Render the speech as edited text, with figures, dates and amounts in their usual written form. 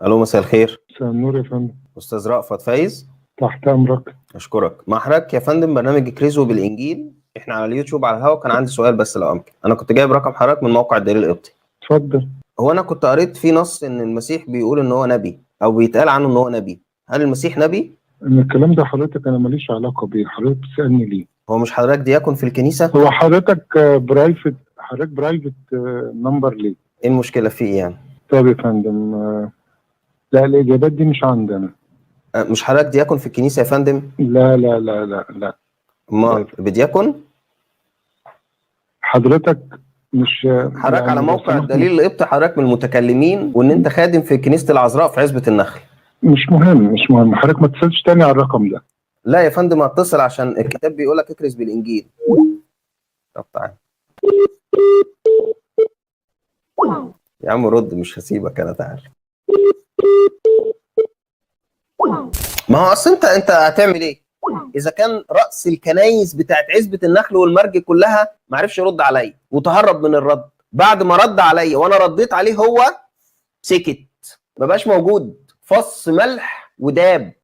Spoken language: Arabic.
الو، مساء الخير. مساء النور يا فندم. استاذ رأفت فايز. تحت امرك. اشكرك. مع حضرتك يا فندم برنامج كريزو بالانجيل، احنا على اليوتيوب على الهوا. كان عندي سؤال بس لو امكن، انا كنت جايب رقم حضرتك من موقع الدليل القبطي. اتفضل. هو انا كنت قريت في نص ان المسيح بيقول ان هو نبي، او بيتقال عنه ان هو نبي. هل المسيح نبي؟ ان الكلام ده حضرتك انا ماليش علاقه بيه، حضرتك بتسالني ليه؟ هو مش حضرتك دياكون في الكنيسة؟ هو حضرتك برايفت نمبر ليه؟ ايه المشكلة فيه إيه يعني؟ طب يا فندم، لا الاجابات دي مش عندنا. مش حضرتك دياكون في الكنيسة يا فندم؟ لا لا لا لا لا. امال بدياكون؟ حضرتك مش حضرتك على يعني لو موقع سمحت الدليل القبطي حضرتك من المتكلمين، وان انت خادم في كنيسة العذراء في عزبة النخل. مش مهم حضرتك ما تسالش تاني على الرقم ده. لا يا فندم، اتصل عشان الكتاب بيقول لك اكرز بالانجيل. طب تعالى يا عم، رد، مش هسيبك انا، تعالى. ما هو اصل انت هتعمل ايه اذا كان راس الكنايس بتاعت عزبة النخل والمرج كلها ما عرفش يرد عليا وتهرب من الرد؟ بعد ما رد عليا وانا رديت عليه هو سكت، ما بقاش موجود، فص ملح وداب.